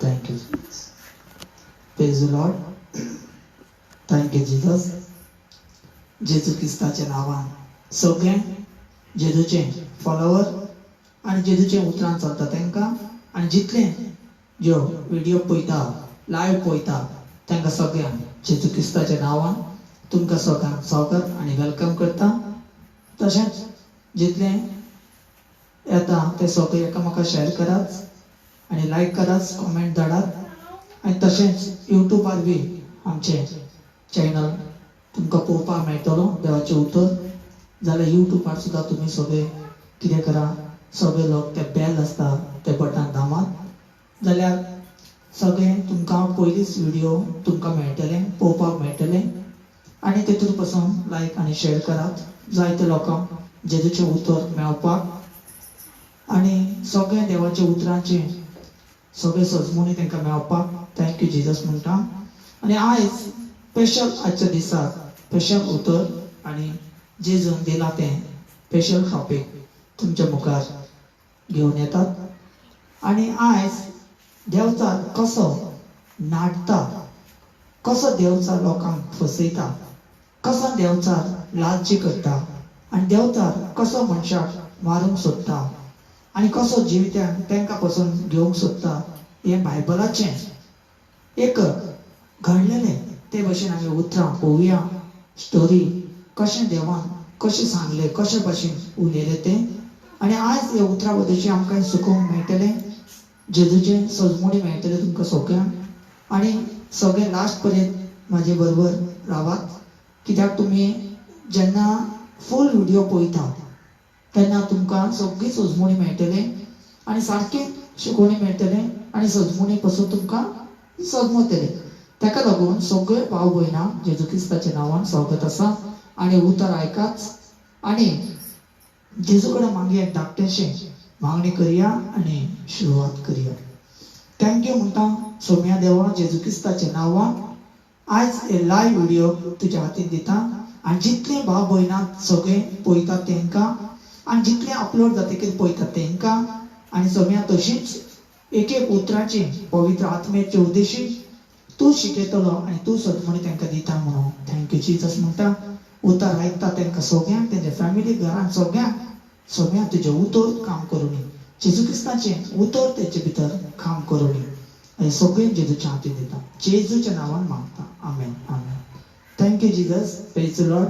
Thank you, Jesus. Praise the Lord. Thank you, Jesus. जेजू क्रिस्ताच्या नावान सगळे जेजूचे फॉलोवर आणि जेजूचे उतरान चलता तांकां आणि जितले जो व्हिडिओ पळयता लाईव्ह पळयता तांकां सगळ्यांक जेजू क्रिस्ताच्या नावान तुमकां सगळ्यांक स्वागत आणि वेलकम करता. तशेंच जितले येता ते सगळे एकामेकाक शेअर करात आणि लाईक करात, कमेंट धाडात आणि तशेंच युट्यूबार बी आमचे चॅनल तुमकां पळोवपाक मेळटलो देवाचें उतर. जाल्यार युट्यूबार सुद्दां तुमी सगळे कितें करा, सगळे लोक ते बेल आसता ते बटन दामात जाल्यार सगळे तुमकां पयलींच व्हिडिओ तुमकां मेळटले, पळोवपाक मेळटले आणि तेतून पासून लायक आनी शेअर करात. जायते लोकांक जेजूचें उतर मेळपाक आनी सगळे देवाच्या उतरांचे सगळे सजमोनी तांकां मेळपाक थँक्यू जिजस म्हणटा. आनी आयज स्पेशल आजच्या दिसाक स्पेशल उतर आनी जेजून दिला तें स्पेशल टॉपीक तुमच्या मुखार घेवन येतात. आनी आयज देवचार कसो नाटता, कसो देवचार लोकांक फसयता, कसो देवचार लालची करता आनी देवचार कसो मनशाक मारूंक सोदता आनी कसो जिवित्यान तांकां पासून घेवंक सोदता हें बायबलाचें एक घडलेलें ते भशेन आमी उतरां पळोवया. स्टोरी कशें देवान कशें सांगलें, कशे भाशेन उलयलें तें. आनी आयज ह्या उतरा बद्दलचें आमकां शिकूंक मेळटलें. जेजूचें सजमोणी मेळटलें तुमकां सगळ्यांक आनी सगळे लास्ट पर्यंत म्हाजे बरोबर रावात, कित्याक तुमी जेन्ना फूल व्हिडिओ पळयता तेन्ना तुमकां सगळी सजमोणी मेळटली आनी सारकें शिकवणी मेळटलें आनी सजमोणी पासून तुमकां सजमतले. ताका लागून सगळे भाव भयणां जेजू क्रिस्ताच्या नांवान स्वागत आसा आनी उतर आयकाच आनी जेजू कडेन मागया एक धाकटेशें मागणी करया आनी सुरवात करया. थँक्यू म्हणटा सोम्या देवा जेजू क्रिस्ताच्या नांवान आयज हे लायव्ह व्हिडिओ तुज्या हातीन दिता आनी जितले भाव भयणां सगळे पळयतात तांकां आनी जितले अपलोड जातकीर पळयतात तांकां आनी सोम्या तशीच एक एक उतराची पवित्र आत्म्याचे उद्देशी तूं शिकयतलो आनी तूं सदमणी तांकां दिता म्हणून थँक्यू जिजस म्हणटा. उतर आयकता तांकां सगळ्यांक तेंच्या फॅमिली घरान सगळ्यांक तुजें उतर काम करूं जेजू क्रिस्ताचें उतर तेंचे भितर काम करूं हे सगळें जेजूच्या हातीन दिता. जेजूच्या नांवान मागता. Amen amen. Thank you Jesus. Praise the Lord.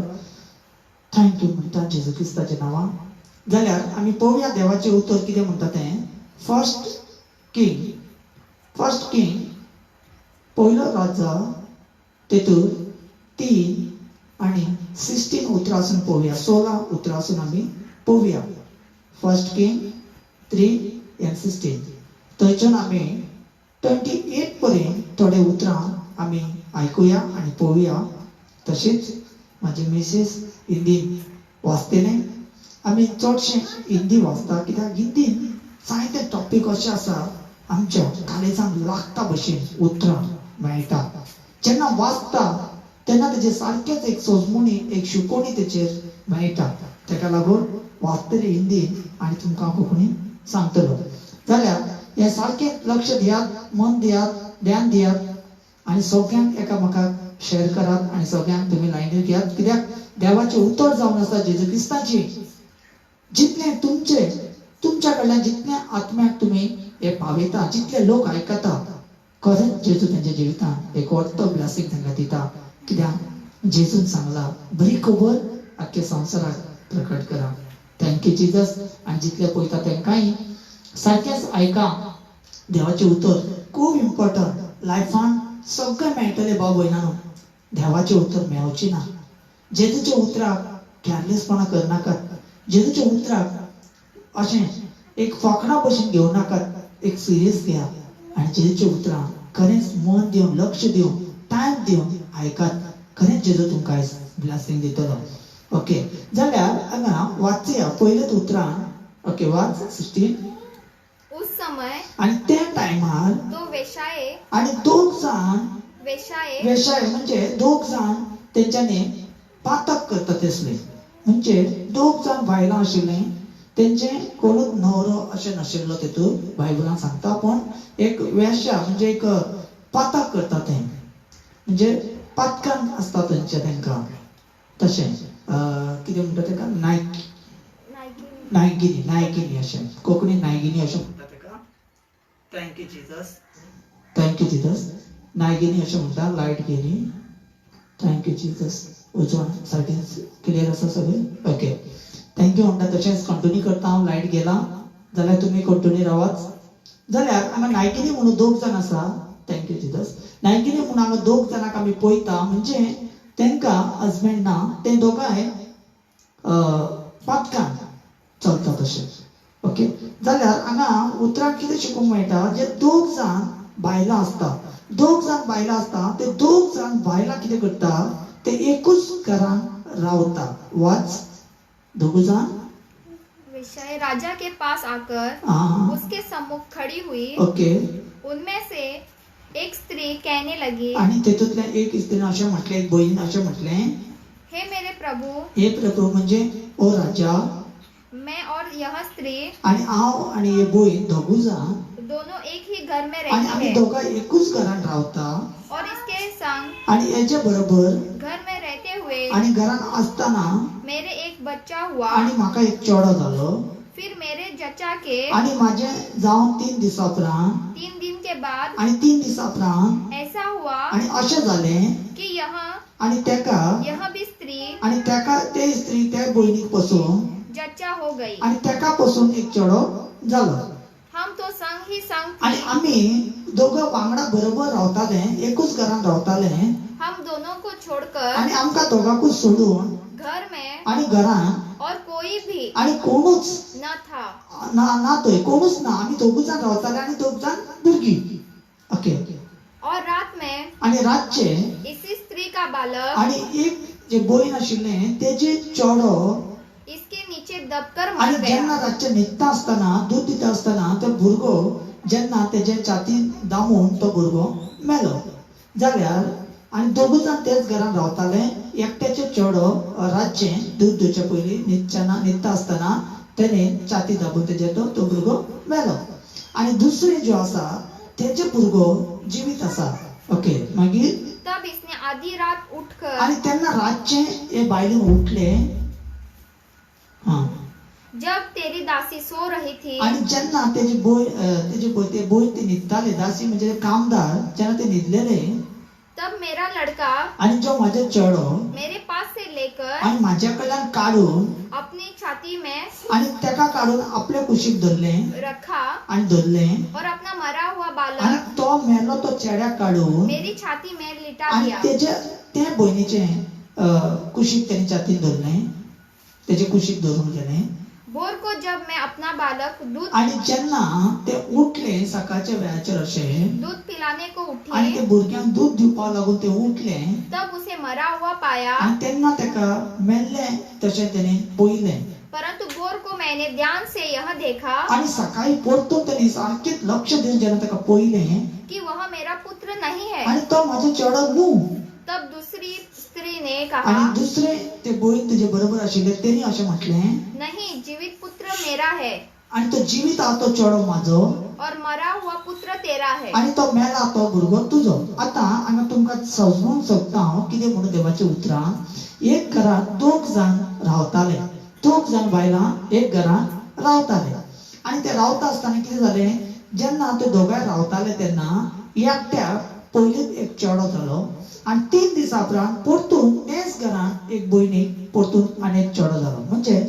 Thank you म्हणटा जेजू क्रिस्ताच्या नांवान. जाल्यार आमी पळोवया देवाचें उतर कितें म्हणटा तें. फर्स्ट किंग पयलो राजा तेतूर 3 आनी 16 उतरांसून पळोवया. 16 उतरांसून आमी पळोवया. फर्स्ट किंग 3 and 16 थंयच्यान आमी 28 पर्यंत थोडे उतरां आमी आयकुया आनी पळोवया. तशेंच म्हाजी मिसेस हिंदीन वाचतलें. आमी चडशें हिंदी वाचता कित्याक हिंदीन जायते टॉपीक अशें आसा आमच्या काळेजांक लागता भशेन उतरां मेळटा. जेन्ना वाचता तेन्ना तेजे सारकेंच एक सजमोणी एक शिकोवणी तेचेर मेळटा. ताका लागून वाचतले हिंदीन आनी तुमकां कोंकणीन सांगतलो. जाल्यार हें सारकें लक्ष दियात, मन दियात, ध्यान दियात आनी सगळ्यांक एकामेकाक शेअर करात आनी सगळ्यांक तुमी लायनीर घेयात कित्याक देवाचें उतर जावन आसा जेजू क्रिस्ताची. जितले तुमच्या कडल्यान जितले आत्म्याक तुमी हे पावयता, जितले लोक आयकता, खरेंच जेजू तेंच्या जिवितांत एक व्हडलो ब्लेसिंग तांकां दिता. कित्याक जेजून सांगला बरी खबर आख्या संवसाराक प्रकट करा. Thank you Jesus. आनी जितले पळयता तांकांय सारकेंच आयका. देवाचें उतर खूब इम्पॉर्टंट. लायफान सगळें मेळटलें भाव भयणांनो, देवाचें उतर मेळचें ना. जेजूच्या उतराक केअरलेसपणा करनाकात. जेजूच्या उतराक अशें एक फॉकणा भशेन घेवं नाकात. एक सिरियस घेया आनी जेजूच्या उतरां खरेंच मन दिवन, लक्ष दिवन, टायम दिवन आयकात. खरेंच जेजू तुमकां आयज ब्लेसिंग दितलो. ओके, जाल्यार हांगा वाचया पयलेच उतरां. ओके, वाच 16. उस समय आनी त्या टायमार तो वेश्याये आनी दोग जाण वेश्याये म्हणजे दोग जाण तेंच्यांनी पातक करता तसले. म्हणजे दोग जाण बायलां आशिल्ले तेंचे कोणूच न्हवरो अशें नाशिल्लो तेतून बायबलान सांगता, पण एक वेश्या म्हणजे एक पातक करता ते, म्हणजे पातकान आसता तेंचे तेंकां तशें कितें म्हणटा तेका नायकिनी अशें, कोंकणी नायगिनी अशें म्हणटा तेका. Thank you Jesus. नायगिनी अशें म्हणटा, लायट गेली. Thank you Jesus. उजवाड सारकें क्लियर आसा सगळें? ओके, थँक्यू म्हणटा. तशेंच कंटिन्यू करता हांव. लायट गेला जाल्यार तुमी कंटिन्यू रावात. जाल्यार हांगा नायगिनी म्हणून 2 जाण आसा. Thank you Jesus. नायगिनी म्हणून हांगा 2 जाणांक आमी पळयता, म्हणजे तेंकां हजबंड ना, ते दोगांय पातकान चलता तशें. ओके, जाल्यार हांगा उतराक कितें शिकूंक मेळटा, जे 2 जाण बायलां आसता, 2 जाण बायलां आसता, ते 2 जाण बायलां कितें करता, ते एकूच घरान रावता. वाच 2 जाण. विषय राजा के पास आकर हाँ. उसके सम्मुख खड़ी हुई. ओके, उनमें से एक स्त्री कहने लगी, आणि तेतूंतल्या एक स्त्रीन अशें म्हटलें, एक बहीण अशें म्हटलें, हे मेरे प्रभु, हे प्रभू म्हणजे ओ राजा, मैं और यह स्त्री आणि हांव आणि हे बहीण 2 जाण दोनों एक ही घर में आणि रहती आम्ही है दोघा एकूच घरान रावता. और इसके संग आणि याच्या बरोबर घर में रहते हुए आणि घरान असताना मेरे एक बच्चा हुआ. आणि म्हाका एक चेडो जालो. फिर मेरे जचा के आणि माझे जावन 3 दिसा उपरांत 3 दिन के बाद आणि 3 दिसा उपरांत ऐसा हुआ आणि अशें जालें कि आणि तेका यह भी स्त्री आणि तेका ते स्त्री त्या बहिणीक पासून जच्चा हो गई. आणि तेका पासून एक चेडो जालो. हम तो संग ही संग आणि थे. आम्ही दोघं वांगडा बरोबर रावताले, एकूच घरान रावताले. हम दोनों को छोड़कर आणि आमकां दोघांकूच सोडून घर में आणि घरान और कोई भी आणि कोणूच न था. ना थंय कोणूच ना. आम्ही 2 जाण रावताले आणि 2 जाण भुरगीं. ओके, और रात में आणि रातचे इसी स्त्री का बालक आणि एक जे बहीण आशिल्लें तेजे चेडो इसके नीचे दबकर आणि मर गया. जेन्ना रातचे न्हिदता आसतना, दूध दिता आसतना तो भुरगो जेन्ना तेजे छातीन दामून तो भुरगो मेलो. जाल्यार आणि 2 जाण तेच घरान रावताले. एकट्याचे चेडो रातचे दूध दिवचे पयलीं न्हिदता आसतना तेणे छाती दाबून तेजे तो भुरगो मेलो. आणि दुसरे जो आसा तेजे भुरगो जिवीत आसा. ओके, मागीर तब इसने आधी रात उठकर आणि तेन्ना रातचे हे बायलेन उठले. हां, जब तेरी दासी सो रही थी आणि जेन्ना तेजी बहीण ते न्हिदताले, दासी म्हणजे कामदार, जेन्ना ते न्हिदलेले, तब मेरा लड़का आणि जो माझे चेडो मेरे पास से लेकर आणि माझ्या कडल्यान काढून अपनी छाती में आणि तेका काढून आपल्या कुशीक धरले रखा आणि धरले. और अपना मरा हुआ आणि बालक तो मेलो तो चेड्याक काढून मेरी छाती में लिटा आणि दिया. तेजे ते बहिणीचे कुशीक तेणे छातीन धरले, तेजे कुशीक धरून गेले. भोर को जब मैं अपना बालक दूध आणि जेन्ना ते उठले सकाळच्या वेळाचेर अशे दूध पिलाने को आणि उठी, ते भुरग्यांक दूध दिवपाक लागून ते उठले तब उसे मरा हुआ पाया. आणि तेन्ना तेका मेल्ले तशें तेणे पळयलें. परंतु भोर को मैंने ध्यान से यह देखा आणि सकाळी परतून तेणे सारकेंच लक्ष दिवन जेन्ना तेका पळयलें कि वह मेरा पुत्र नहीं है. आणि तो म्हाजो चेडो न्हू. तब दूसरी स्त्री ने आणि कहा, दुसरे ते बहीण तेजे बरोबर आशिल्ले तेणी अशें म्हटलें, नहीं, जीवित पुत्र मेरा है आणि तो जिवीत आहा तो चेडो म्हाजो और मरा हुआ पुत्र तेरा है. आणि तो मेला तो भुरगो तुजो. आतां हांगा तुमकां समजूंक सोदता हांव कितें म्हणून देवाचें उतरां. एक घरांत 2 जाण रावताले, 2 जाण बायलां एक घरान रावताले. आणि ते रावता आसतना कितें जालें, जेन्ना ते दोगांय रावताले तेन्ना एकट्याक पयलींच एक चेडो जालो. आणि 3 दिसा उपरांत परतून तेच घरान एक भयणीक परतून आनी एक चेडो जालो. म्हणजे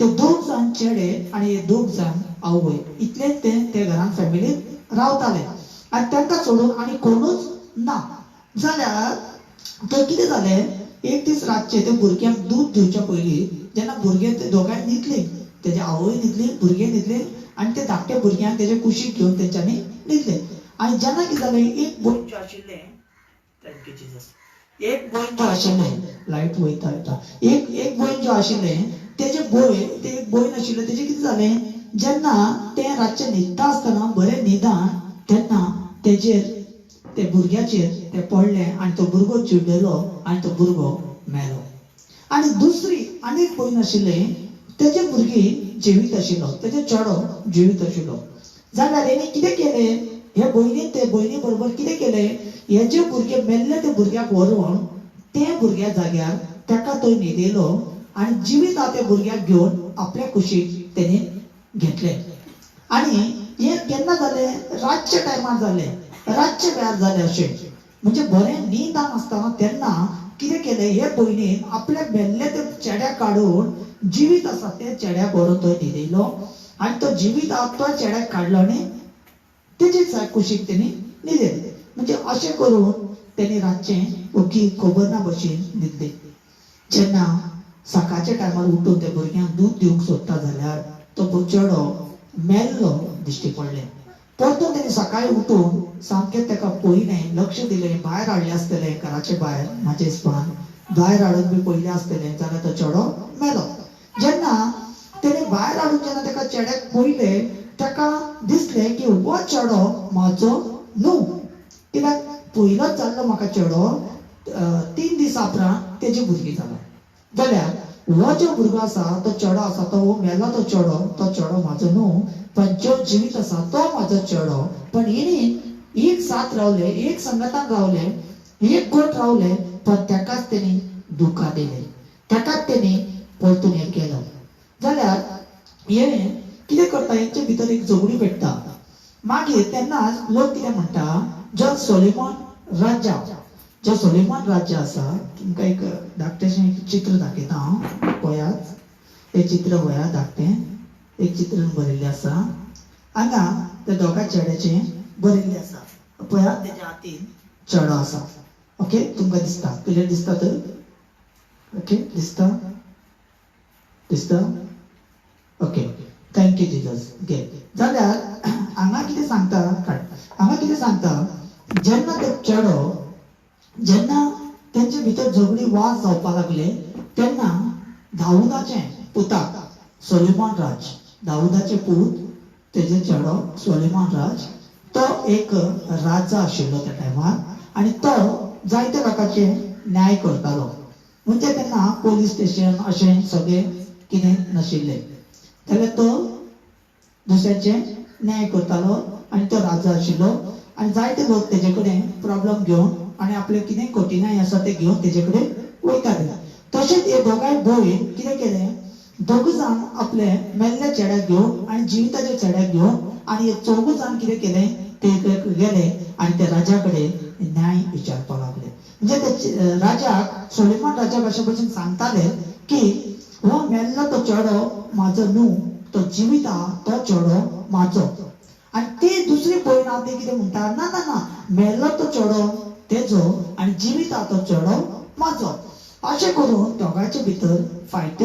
ते 2 जाण चेडे आणि हे 2 जाण आवय, इतलेच ते घरान फॅमिलीत रावताले. आणि तांकां सोडून आनी कोणूच ना. जाल्यार थंय कितें जालें, एक दीस रातचे ते भुरग्यांक दूध दिवच्या पयलीं जेन्ना भुरगे ते दोगांय न्हिदले, तेजे आवय न्हिदली, भुरगे न्हिदले, आणि ते धाकटे भुरग्यांक तेजे कुशीक घेवन तेंच्यांनी न्हिदले. आणि जेन्ना कितें जालें, एक बहीण जो आशिल्लें, थँक्यू जिजस, एक बहीण जो आशिल्लें, लायट वयता येता, एक बहीण जो आशिल्लें तेजे ते एक बहीण आशिल्लें, तेजे कितें जालें, जेन्ना ते रातचे न्हिदता आसतना बरें न्हिदान तेन्ना तेजेर ते भुरग्याचेर ते पडले आणि तो भुरगो चिड्डलो आणि तो भुरगो मेलो. आणि दुसरी आनीक बहीण आशिल्ली, तेजे भुरगी जिवीत आशिल्लो, तेजे चेडो जिवीत आशिल्लो. जाल्यार हेणी कितें केलें, हे भयणीन ते भयणी बरोबर कितें केलें, हे जे भुरगे मेल्ले ते भुरग्याक व्हरून ते भुरग्या जाग्यार ताका तो न्हिदेलो आनी जिवीत ते भुरग्याक घेवन आपल्या कुशीक तेणी घेतलें. आनी हे केन्ना जालें, रातच्या टायमार जालें, रातचे वेळार जालें अशें. म्हणजे बरें न्हिदान आसतना तेन्ना कितें केलें, हे भयणीन आपल्या मेल्ले ते चेड्याक काडून जिवीत आसा ते चेड्याक व्हरून तो न्हिदयलो आनी तो जिवीत आसा तो चेड्याक काडलो आनी तेजीच कुशीक तेणी न्हिदयलें. म्हणजे अशें करून तेणी रातचें ओगी खबर ना भशेन न्हिदलें. जेन्ना सकाळच्या टायमार उठून त्या भुरग्यांक दूद दिवंक सोदता जाल्यार तो चेडो मेल्लो दिश्टी पडलें. परतून तेणी सकाळीं उठून सामकें ताका पळयलें, लक्ष दिलें, भायर हाडलें आसतलें घराचे भायर, म्हाजे हिसपान भायर हाडून बी पयलें आसतलें जाल्यार तो चेडो मेलो. जेन्ना तेणी भायर हाडून जेन्ना ताका चेड्याक पळयलें, ताका दिसलें की हो चेडो म्हाजो न्हू. कित्याक पयलोच जाल्लो म्हाका चेडो 3 दीस उपरांत तेजी भुरगीं जालां. जाल्यार हो जो भुरगो आसा, तो चेडो आसा, तो मेलो तो चेडो म्हाजो न्हू, पण जो जिवीत आसा तो म्हाजो चेडो. पण हेणी एक साथ रावले, एक संगतान रावले, एक गोठ रावले, पण ताकाच तेणी दुखां दिलें, ताकाच तेणी परतून हें केलं. जाल्यार हे कितें करता, हेंचे भितर एक झगडी पेट्टा. मागीर तेन्नाच लोक कितें म्हणटा, जो सोलोमन राज्य आसा, तुमकां एक धाकटेशें एक चित्र दाखयता हांव, पळयात. हे चित्र पळयात, धाकटें एक चित्रान बरयल्लें आसा. हांगा त्या दोगा चेड्याचें बरयल्लें आसा. पळयात, तेज्या हातीन चेडो आसा. ओके, तुमकां दिसता, क्लियर दिसता तर? ओके, दिसता? Okay, thank you Jesus. घे. जाल्यार हांगा कितें सांगता, जेन्ना ते चेडो, जेन्ना तेंचे भितर झगडी वाज जावपाक लागले, तेन्ना दाऊदाचे पुताक सोलोमन राज, दाऊदाचे पूत, तेजे चेडो सोलोमन राज, तो एक राजा आशिल्लो त्या टायमार आनी तो जायत्या लोकांचे न्याय करतालो. म्हणजे तेन्ना पोलीस स्टेशन अशें सगळें कितें नाशिल्लें, जाल्यार तो दुसऱ्याचे न्याय करतालो आनी तो राजा आशिल्लो. आनी जायते लोक तेजे कडेन प्रॉब्लेम घेवन आनी आपले कितें कठिनाई आसा ते घेवन तेजे कडेन वयताले. तशेंच हे दोगांय भयण कितें केलें, दोग जाण आपले मेल्ल्या चेड्याक घेवन आनी जिविताच्या चेड्याक घेवन आनी हे चौग जाण कितें केलें, ते गेले आनी त्या राजा कडेन न्याय विचारपाक लागले. म्हणजे ते राजाक, सोलोमन राजाक अशे भशेन सांगताले की हो मेल्लो तो चेडो म्हाजो न्हू, तो जिवीत आहा तो चेडो म्हाजो. आनी ती दुसरी भयण आहा ती कितें म्हणटा, ना ना ना, मेल्लो तो चेडो तेजो आनी जिवीत आहा तो चेडो म्हाजो. अशें करून दोगांचे भितर फायट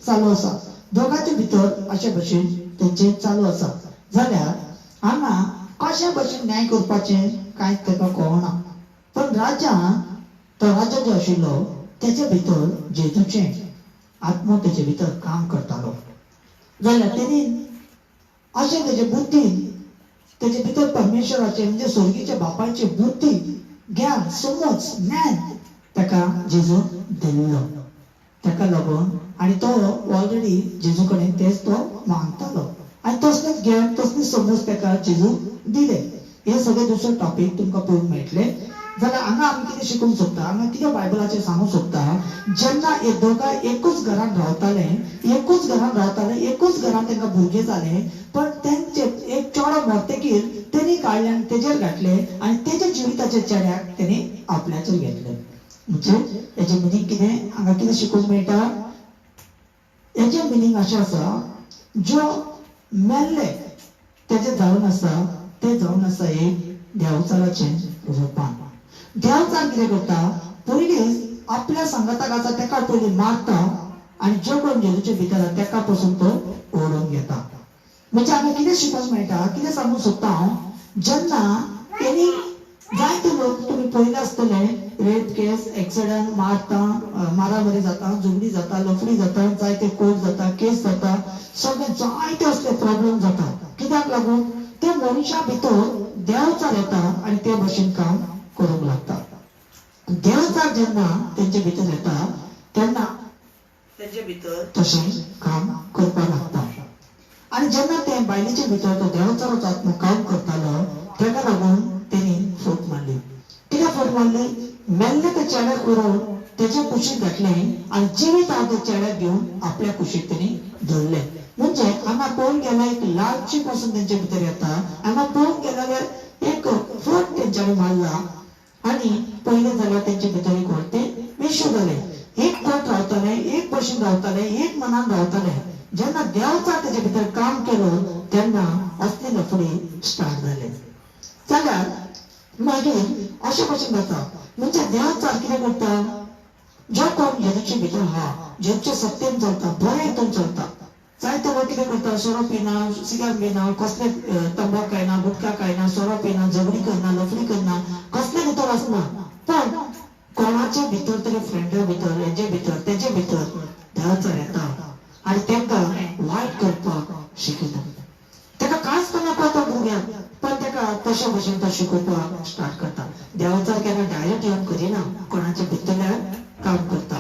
चालू आसा, दोगांचे भितर अशे भशेन तेंचे चालू आसा. जाल्यार हांगा कशे भशेन न्याय करपाचें कांयच ताका कळना. पण तो राजा जो आशिल्लो तेजे भितर जेजूचें आत्मो तेजे भितर काम करतालो. जाल्यार तेणी अशें तेजे बुद्धीन, तेजे भितर परमेश्वराचे म्हणजे स्वर्गीच्या बापायचे बुद्धी, ज्ञान, समज, ज्ञान ताका जेजून दिल्लो. ताका लागून आनी तो ऑलरेडी जेजू कडेन तेच तो मागतालो आनी तसलेच ज्ञान, तसली समज ताका जेजू दिले. हे सगळे दुसरे टॉपिक तुमकां पळोवंक मेळटले. जाल्यार हांगा आमी कितें शिकूंक सोदता, हांगा कितें बायबलाचेर सांगूंक सोदता, जेन्ना हे दोगांय एकूच घरान रावताले, एकूच घरान तांकां भुरगे जाले, पण तेंचे एक चेडो मरतकीर तेणी काडले आनी तेजेर घातले आनी तेजे जिविताच्या चेड्याक तेणी आपल्याचेर घेतले. म्हणजे हेजें मिनींग कितें, हांगा कितें शिकूंक मेळटा, हेजें मिनींग अशें आसा, जो मेल्ले तेजे जावन आसा, ते जावन आसा एक देवचाराचें रुपान. देवचार कितें करता, पयलींच आपल्या संगताक आसा ताका पयलीं मारता आनी जो कोण जेजूचे भितर आसा ताका पासून तो ओडून घेता. म्हणजे हांगा कितें शिकूंक मेळटा, कितें सांगूंक सोदता हांव, जेन्ना तेणी जायते लोक तुमी पयले आसतले, रेप केस, एक्सिडंट, मारामारी जाता, झगडी जाता, लफडी जाता, जायते कोर्ट जाता, केस जाता, सगळे जायते असले प्रॉब्लेम जाता. कित्याक लागून त्या मनशा भितर देवचार येता आनी ते भशेन काम करूंक लागता. देवचार जेन्ना तेंचे भितर येता तेन्ना तेजे भितर तशें काम करपाक लागता. आनी जेन्ना ते बायलेचे भितर तो देवाचो आत्मो काम करतालो तेका लागून तेणी फूट मारली. कित्याक फूट मारली? मेल्ले ते चेड्याक व्हरून तेच्या कुशीक घातलें आनी जिवीत हांव ते चेड्याक घेवन आपल्या कुशीक तेणी धरलें. म्हणजे हांगा पळोवन गेल्यार एक लालची पासून तेंच्या भितर येता. हांगा पळोवन गेल्यार एक फूट तेंच्यांनी मारला आनी पयलें जाल्यार तेंचे भितर एक व्हडलें विश्व जालें. एक कोट रावताले, एक भशेन रावताले, एक मनान रावताले. जेन्ना देवाचा तेजे भितर काम केलं तेन्ना असले लफडे स्टार्ट जाले. जाल्यार मागीर अशें भशेन जाता. म्हणजे देवाचा कितें करता? जो कोण जेजूचे भितर आहा, जेजूच्या सत्तेन चलता, बरे हितून चलता. जायते लोक कितें करता? सोरो पिना, सिगार पिना, कसले तंबाक खायना, गुटखा खायना, सोरो पिना, झगडी करना, लफडी करना, कसले भितर आसना. पण कोणाचे भितर तरी फ्रेंडा भितर, हेजे भितर, तेजे भितर देवाचो येता आनी तेंकां वायट करपाक शिकयता. तेका कांयच करनाका तो भुरग्याक, पण तेका तशे भशेन तो शिकोवपाक स्टार्ट करता. देवाचो केन्ना डायरेक्ट येवन करिना, कोणाच्या भितरल्यान काम करता,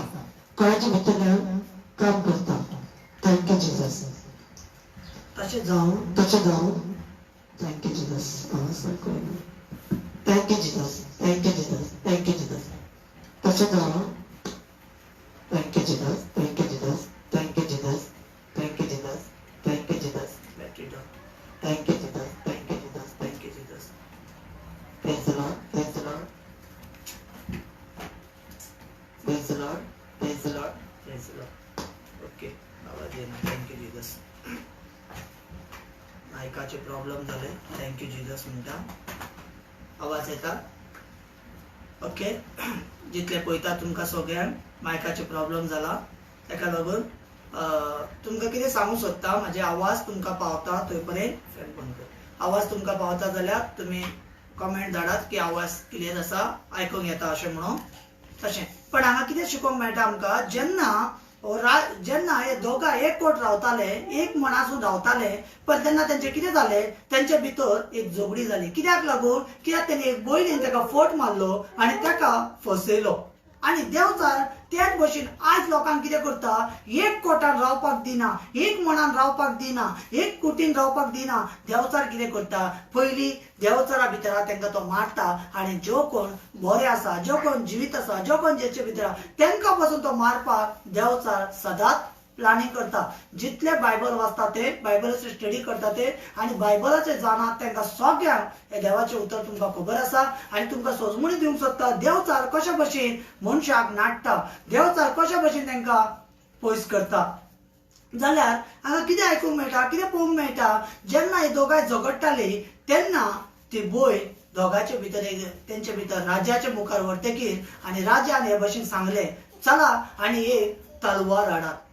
कोणाच्या भितरल्यान काम करता. Thank you Jesus. तशें जावन thank you Jesus. Thank you Jesus. Thank you Jesus. Thank you Jesus. तशें जावन thank you Jesus. Thank you Jesus. Thank you Jesus. Thank you Jesus. Thank you Jesus. Battery down. Thank you Jesus. Thank you Jesus. Thank you Jesus. Praise the Lord. Praise the Lord. Praise the Lord. Praise the Lord. Praise the Lord. Okay, आवाज येना. Thank you Jesus. मायकाचे problem झाले. Thank you Jesus म्हणटा. आवाज येता? Okay. जितले पळयता तुमकां सगळ्यांक मायकाचे प्रॉब्लेम जाला, तेका लागून तुमकां कितें सांगू सोदता, म्हाजे आवाज तुमकां पावता थंय पर्यंत फॅन बंद कर. आवाज तुमकां पावता जाल्यार तुमी कमेंट धाडात की आवाज क्लियर आसा, आयकूंक येता अशें म्हणून. तशें पण हांगा कितें शिकोवंक मेळटा आमकां? जेन्ना हे दोगा एक कोट रावताले, एक मनासून रावताले, पण तेन्ना तेंचे कितें जालें? तेंचे भितर एक झगडी जाली. कित्याक लागून? कित्याक तेणी एक भयणीन तेका फोट मारलो आनी तेका फसयलो. आनी देवचार त्याच भशेन आज लोकांक कितें करता? एक कोटान रावपाक दिना, एक मनान रावपाक दिना, एक कुटीन रावपाक दिना. देवचार कितें करता? पयलीं देवचारा भितर तेंकां तो मारता आनी जो कोण बरे आसा, जो कोण जिवीत आसा, जो कोण जेचे भितर तेंकां पासून तो मारपाक देवचार सदांच प्लॅनिंग करता. जितले बायबल वाचता ते, बायबलाचे स्टडी करता ते आनी बायबलाचे जाणात तेंकां सगळ्यांक हे देवाचें उतर तुमकां खबर आसा आनी तुमकां सोजमणी दिवंक सोदता. देवचार कशे भशेन मनशाक नाडटा, देवचार कशे भशेन तेंकां पयस करता. जाल्यार हांगा कितें आयकूंक मेळटा, कितें पळोवंक मेळटा? जेन्ना हे दोगांय झगडटाली तेन्ना ती भय दोगांचे भितर तेंचे भितर राजाच्या मुखार व्हरतकीर आनी राजान हे भशेन सांगलें, चला आनी एक तलवार हाडात.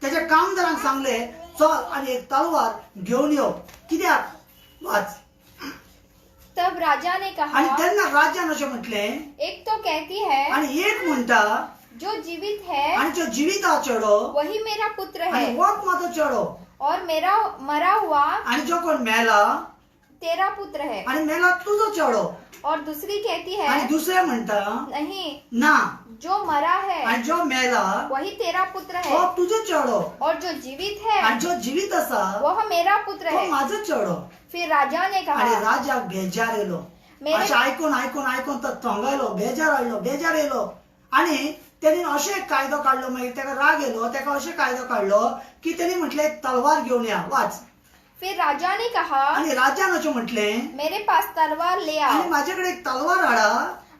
तेच्या कामदारांक सांगलें, चल आनी एक तलवार घेवन यो. कित्याक? वाच. तब राजा ने आनी कहा, तेन्ना राजान अशें म्हटलें, एक तो कहती है आनी एक म्हणटा, जो जीवित है आनी जो जिवीत हा चेडो वही मेरा पुत्र आनी है, वोच म्हाजो चेडो, और मेरा मरा हुआ आनी जो कोण मेला तेरा पुत्र है. आनी मेला तुजो चेडो. और दूसरी कहती आनी है, दुसरें म्हणटा, नहीं, ना, जो मरा है आनी जो मेला वही तेरा पुत्र तो है, तुजो चेडो, और जो जीवित है आनी जो जिवीत आसा वह मेरा पुत्र तो है. म्हाजो चेडो. फिर राजा ने आनी कहा, राजाक बेजार येलो. मेरे अशें आयकून आयकून आयकून तो थंगायलो, बेजार येलो आनी तेणी अशें एक कायदो काडलो. मागीर तेका राग येलो, तेका अशें कायदो काडलो की तेणी म्हटलें एक तलवार घेवन या. वाच. फिर राजा ने कहा, आनी राजान अशें म्हटलें, मेरे पास तलवार ले आओ. आनी म्हाजे कडेन एक तलवार हाडा.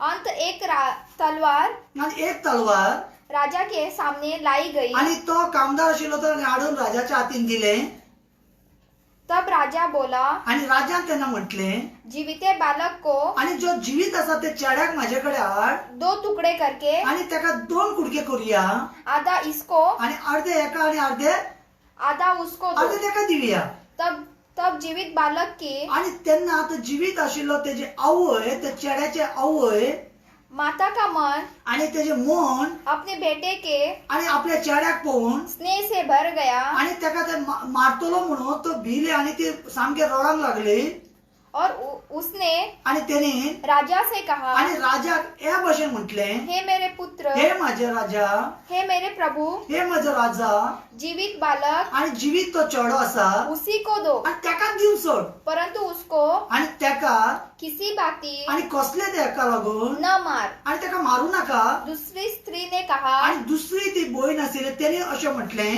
अंत एक तलवार आनी एक तलवार राजा के सामने लाई गई. आनी तो कामदार आशिल्लो तो हाडून राजाच्या हातीन दिलें. तब राजा बोला, आनी राजान तेन्ना म्हटलें, जीविते बालक को आनी जो जिवीत आसा ते चेड्याक म्हाजे कडेन हाड. 2 टुकड़े करके आनी तेका 2 कुडके करुया. आधा इसको आनी अर्धे एका आनी अर्धे आधा उसको दो. तेका दिवया. तब जीवित बालक की आनी तेन्ना तो जिवीत आशिल्लो तेजे आवय, ते चेड्याचे आवय माता का मन आनी तेजे मन अपने बेटे के आनी आपल्या चेड्याक पळोवन स्नेह से भर गया आनी तेका ते मारतलो म्हणून तो भिले आनी ती सामके रडांक लागली. और उसने आणि त्याने राजा से कहा, आणि राजा या भाषेन म्हटले, हे मेरे पुत्र, हे माझे राजा, हे मेरे प्रभु, हे माझा राजा, जीवित बालक आणि जीवित तो चेडो असा उसी को दो, आणि त्याका दिवन सोड, परंतु उसको आणि त्याका किसी बाती आणि कसले त्याका लागून न मार. आणि त्याका मारू नका. दूसरी स्त्री ने कहा, आणि दुसरी ती बोईन आशिल्ली त्याने असे म्हटले,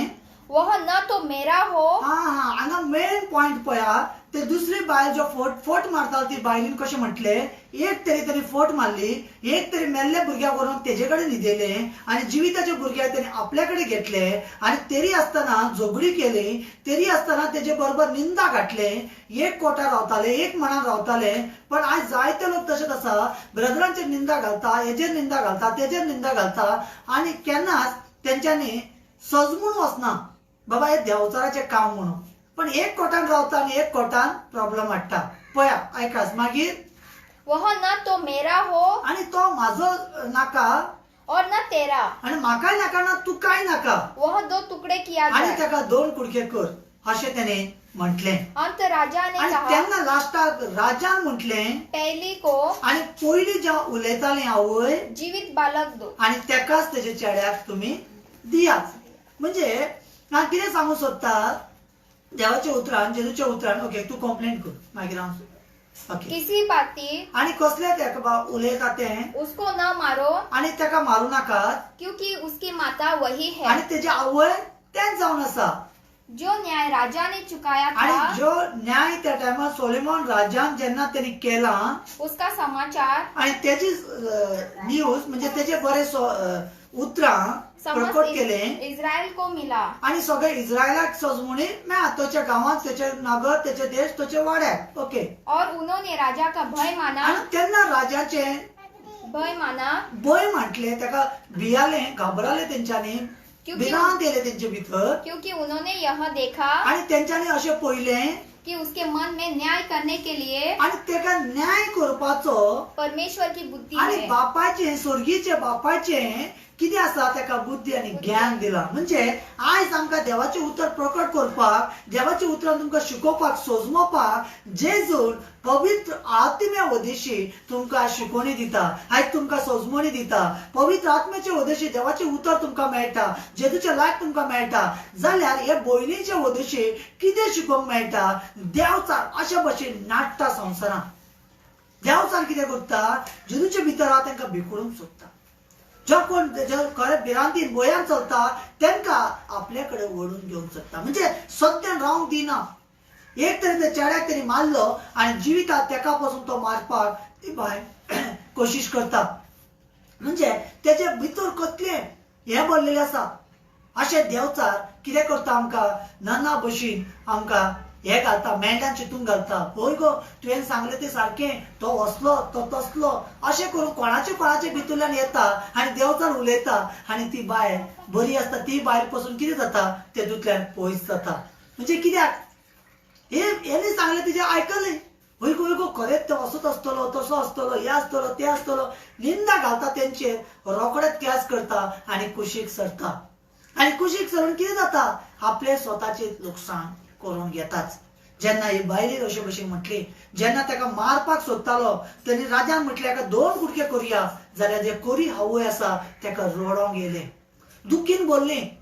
वह न तो मेरा हो. हा हांगा मेन पॉइंट पळया, ते दुसरी बायल जो फोट मारता ती बायलीन कशें म्हटले, एक तरी त्याने फोट मारली, एक तरी मेल्ल्या भुरग्याक व्हरून तेजेकडे न्हिदेले आणि जिविताचे भुरग्याक त्याने आपल्याकडे घेतले आणि तेरी असताना झगडी केली, तेरी असताना तेजे बरोबर निंदा घातले, एक कोठार रावताले, एक मनान रावताले. पण आज जायते लोक तसेच असा, ब्रदरांचेर निंदा घालता, हेजेर निंदा घालता, तेजेर निंदा घालता आणि केन्नाच त्यांच्यानी सजमून वचना बाबा हे देवचाराचे काम म्हणून. पण एक कोटान रावता आणि एक कोटान प्रॉब्लेम हाडटा. पळया ऐकास, मागीर वह न तो मेरा हो आणि तो माझो नाका और न तेरा, आणि म्हाकाय नाका ना तू काय नाका, वह दो टुकड़े किया आणि जाए. त्याका दोन कुडके कर असे त्याने म्हटले. अंत राजा ने आणि कहा, त्यांना लास्टाक राजान म्हटले, पहली को आणि पयली जेव्हा उलयताली आवय जीवित बालक दो. आणि त्याकाच तेजे चेड्याक तुम्ही दियाच. म्हणजे हांव कितें सांगू सोदता, देवाच्या उतरान, जेजूच्या उतरान, ओके तू कंप्लेंट कर, मागीर हांव ओके. किसी बाती आणि कसले तेका उलयता ते उसको न मारो, आणि तेका मारू नाकात, क्योंकि उसकी माता वही है. आणि तेजे आवय तेच जावन आसा. जो न्याय राजा ने चुकाया आणि था, जो न्याय त्या टायमार सोलोमन राजान जेन्ना त्यांनी केला उसका समाचार आणि त्याची न्यूज म्हणजे त्याचे बरे उतरां प्रकट केले इस्राएल को मिला. आणि सगळे इस्रायलाक सजमुणी मेळ्ळा, त्याच्या गावात, त्याचे नगर, त्याचे देश, त्याचे वाड्यात. ओके. और उन्होंने राजा का भय माना, आणि त्यांना राजाचे भय म्हटले, त्याका भियाले, घाबराले त्यांच्यानी, भिरांत येले त्यांचे भितर. क्योंकि उन्होंने यह देखा आणि त्यांच्यानी असे पहिले कि उसके मन में न्याय करने के लिए आणि तेका न्याय करपाचो परमेश्वर की बुद्धि आणि है. बापाचे, स्वर्गीचे बापाचे किती आसा तेका बुद्धी आणि ज्ञान दिला. म्हणजे आज आमकां देवाचे उतर प्रकट करपाक, देवाचे उतर तुमकां शिकोवपाक, सोजमोवपाक जेजून पवित्र आत्म्या वदेशी तुमकां शिकवणी दिता, आयज तुमकां सोजमणी दिता. पवित्र आत्म्याचे वदेशी देवाचे उतर तुमकां मेळटा, जेजूचे लायक तुमकां मेळटा. जाल्यार हे भयणीचे वदेशी कितें शिकोवंक मेळटा, देवचार अशा भशेन नाटटा संवसारांत. देवचार कितें करता, जेजूचे भितर आहा तांकां भिकळूंक सोदता. जो कोण खरे भिरांतीन भयान चलता त्यांना आपल्याकडे ओढून घेऊन सोदता. म्हणजे सत्यान रावंक दिना. एक तरी त्या चेड्याक तरी मारलो आणि जिवितात तेका पासून तो मारपाक ती बाय कोशिश करता. म्हणजे त्याच्या भितर कसले हे भरलेले आसा. अशे देवचार कितें करता, आमकां नाना भशेन आमकां हे घालता, मेंढ्यान चितून घालता. होय गो तुवें सांगलें ते सारखें, तो असलो, तो तसलो, अशें करून कोणाचे भितरल्यान येता आणि देवचार उलयता. आणि ती बायल बरी आसता, ती बायल पासून कितें जाता, तेतूंतल्यान पयस जाता. म्हणजे कित्याक हेणी सांगलें तेजें आयकलें. होय गो खरेंच तो असोच आसतलो, तसो आसतलो, हे आसतलो, ते आसतलो. निंदा घालता तेंचेर, रोखडेच केस करता आणि कुशीक सरता. आणि कुशीक सरून कितें जाता, आपले स्वताचे लुकसाण करून घेताच. जेन्ना ही बायलीर अशे भशेन म्हटली, जेन्ना ताका मारपाक सोदतालो तेन्ना राजान म्हटलें हाका दोन कुडके करुया. जाल्यार जे कोरी आवय आसा ताका रडोंक येयलें, दुखीन बोललें.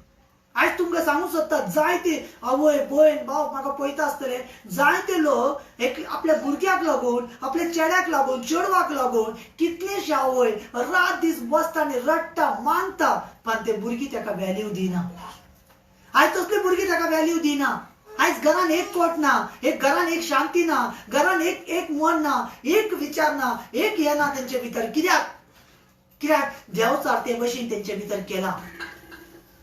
आयज तुमकां सांगूंक सोदता, जायते आवय, भयण, भाव म्हाका पळयता आसतले, जायते लोक एक आपल्या भुरग्याक लागून, आपल्या चेड्याक लागून, चेडवाक लागून कितलेशे आवय रात दीस बसता आनी रडटा, मानता, पण ते भुरगीं ताका व्हॅल्यू दिना. आयज तसली भुरगीं ताका व्हॅल्यू दिना. आयज घरान एक कोट ना, एक घरान एक शांती ना, घरान एक मन ना, एक विचार ना, एक हे ना तेंचे भितर. कित्याक देवचार ते भशेन तेंचे भितर केला.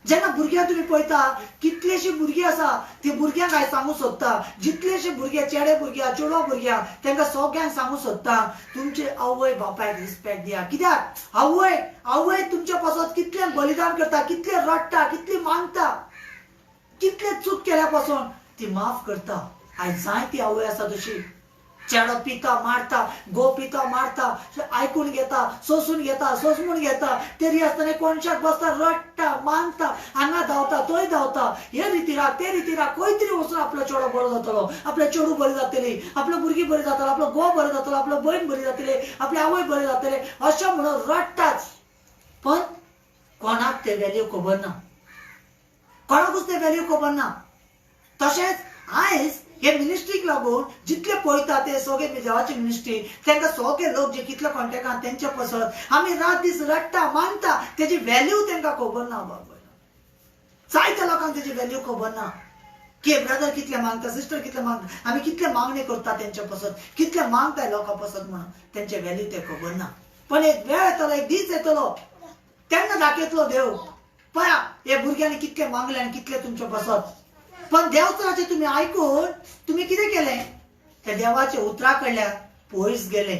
जेन्ना भुरग्यां तुम्ही पळयता, कितलेशे भुरगीं आसा, ते भुरग्यांक हांव सांगूंक सोदता, जितलेशे भुरगे, चेडे भुरग्यां, चेडवा भुरग्यां, तांकां सगळ्यांक सांगूंक सोदता, तुमचे आवय बापायक रिस्पेक्ट दिया. कित्याक आवय तुमच्या पासून कितले बलिदान करता, कितले रडटा, कितली मानता, कितले चूक केल्या पासून ती माफ करता. आयज जायती आवय आसा तशी, चेडो पिता मारता, गो पिता मारता, ऐकून घेता, सोसून घेता, सोसमून घेता, तरी आसतना कोणशाक बसता, रडटा, मानता, हांगा धांवता, तोय धांवता, हे रितीराग ते रितीराग, खंय तरी वचून आपलो चेडो बरो जातलो, आपले चेडू बरी जातली, आपलो भुरगीं बरी जातलो, आपलो घोव बरो जातलो, आपलो बहीण बरी जातली, आपली आवय बरी जातली, अशें म्हणून रडटाच. पण कोणाक ते व्हॅल्यू खबर ना, कोणाकूच ते व्हॅल्यू खबर ना. तशेंच आयज हे मिनिस्ट्रीक लागून जितले पळयता ते सगळे देवाची मिनिस्ट्री, तांकां सगळे लोक जे कितले कॉन्टेक्टांत तेंचे पसत आमी रात दीस रडटा, मानता, तेजी व्हॅल्यू तांकां खबर ना. बाबा जायत्या लोकांक तेजी व्हॅल्यू खबर ना की ब्रदर कितले मागता, सिस्टर कितले मागता, आमी कितले मागणी करता तेंचे पसत, कितले मागताय लोकां पसत म्हणून तेंचे व्हॅल्यू ते खबर ना. पण एक वेळ येतलो, एक दीस येतलो, तेन्ना दाखयतलो देव, पळया हे भुरग्यांनी कितले मागले आनी कितले तुमचे पसत. पण देवचाचे तुम्ही ऐकून तुम्ही किती केले, त्या देवाच्या उतरा कडल्यान पयस गेले.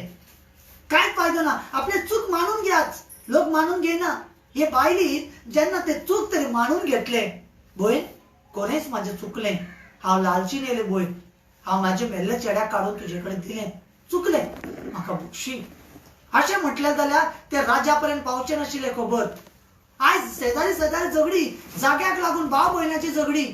कांयच फायदो ना. आपले चूक मानून घेयाच, लोक मानून घेयना. हे बायलीन जेन्ना ते चूक तरी मानून घेतले, भयण कोणेच माझे चुकले, हांव लालचीन येयले भयण, हांव माझे मेल्ले चेड्याक काडून तुजे कडेन दिलें, चुकले, म्हाका बक्षी, अशें म्हटलें जाल्यार ते राजा पर्यंत पावचे नाशिल्ले खबर. आयज शेजारी शेजारी झगडी, जाग्याक लागून भाव भयणाची झगडी,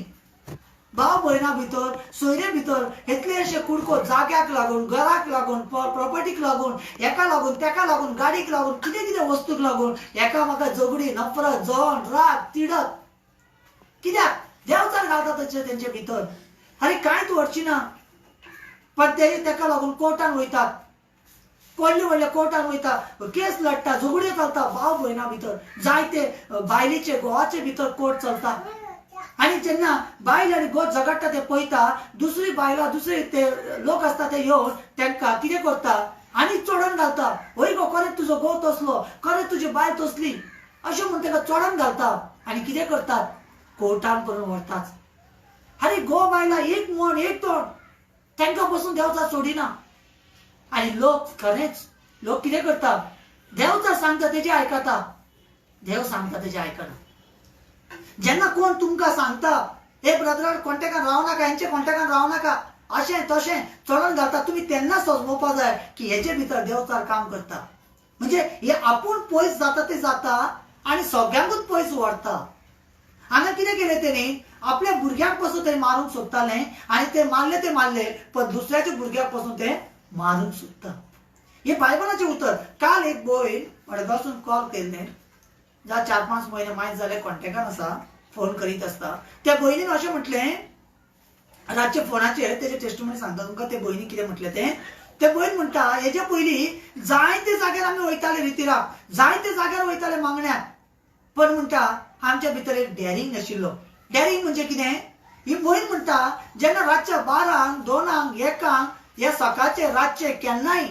भाव भयणा भितर, सोयरे भितर इतले अशे कुडको, जाग्याक लागून, घराक लागून, प्रॉपर्टीक लागून, एका लागून, तेका लागून, गाडीक लागून, कितें कितें वस्तूक लागून एकामेका झगडी, नफरत, जळण, राग, तिडक. कित्याक देवचार घालता तेंचे भितर. अरे कांयच व्हरची ना. पण ते तेका लागून कोर्टान वयतात, व्हडले व्हडले कोर्टान वयता, केस लडटा, झगड्यो चलता भाव भयणा भितर, जायते बायलेचे घोवाचे भितर कोर्ट चलता. आणि जेन्ना बायल आनी घोव झगडटा ते पळयता, दुसरी बायलां, दुसरे ते लोक आसता ते येवन तांकां कितें करता, आनी चोडोन घालता. होय गो, खरेंच तुजो घोव तसलो, खरेंच तुजी बायल तसली, अशें म्हणून तांकां चोडोन घालता. आनी कितें करतात, कोर्टान करून व्हरतात. अरे घोव बायलां एक मन एक तोंड, तांकां पासून देवचार सोडिना. आनी लोक खरेंच लोक कितें करता, देवचार सांगता तेजे आयकता, देव सांगता तेजे आयकना. जेन्ना कोण तुमकां सांगता हे ब्रदरान कॉन्टेक्टान रावं नाका, हेंचे कॉन्टेक्टान रावं नाका, अशें तशें चोडोन घालता, तुमी तेन्ना समजोवपा जाय की हेचे भितर देवचार काम करता. म्हणजे हे आपूण पयस जाता ते जाता आनी सगळ्यांकूच पयस व्हरता. हांगा कितें केलें तेणी, आपल्या भुरग्यांक पासून ते मारूंक सोदताले आनी ते मारले, पण दुसऱ्याच्या भुरग्याक पासून ते मारूंक सोदता. हे बायबलाचें उतर. काल एक भयण मडगांवसून कॉल केल्लें, जा 4-5 महिने मायज जाले कॉन्टेक्टान आसा, फोन करीत आसता. त्या भयणीन अशें म्हटलें रातचे फोनाचेर, तेजे टेस्टिमोनी सांगता तुमकां. ते भयणी कितें म्हटलें ते भयण म्हणटा, हेजे पयलीं जायते जाग्यार आमी वयताले रितीराग, जायते जाग्यार वयताले मागण्याक, पण म्हणटा आमच्या भितर एक डॅरिंग नाशिल्लो. डॅरिंग म्हणजे कितें, ही भयण म्हणटा जेन्ना रातच्या 12, 2, 1 या सकाळचे रातचे केन्नाय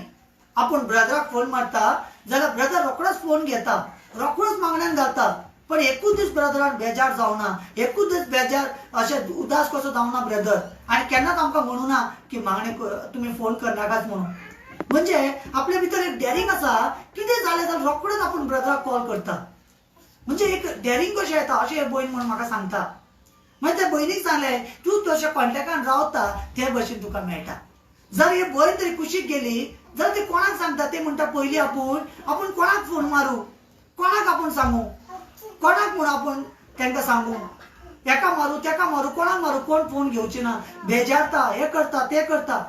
आपूण ब्रदराक फोन मारता जाल्यार ब्रदर रोखडोच फोन घेता, रोखडोच मागण्यान घालता. पण एकूच दीस ब्रदरान बेजार जावना, एकूच दीस बेजार अशें उदास कसो जावना ब्रदर. आनी केन्नाच आमकां म्हणू ना की मागणे तुमी फोन करनाकाच म्हणून. म्हणजे आपल्या भितर एक डॅरिंग आसा, कितें जालें जाल्यार रोखडोच आपूण ब्रदराक कॉल करता. म्हणजे एक डॅरिंग कशें येता अशें हे भयण म्हणून म्हाका सांगता. मागीर त्या भयणीक सांगलें, तूं तशें कॉन्टेक्टान रावता ते भशेन तुका मेळटा. जर हे भयण तरी कुशीक गेली जाल्यार ती कोणाक सांगता, ते म्हणटा पयलीं आपूण कोणाक फोन मारू, कोणाक आपूण सांगू, कोणाक म्हणून आपूण तांकां सांगू, एका मारू तेका मारू, कोणाक मारू, कोण फोन घेवचे ना, बेजारता, हे करता ते करता.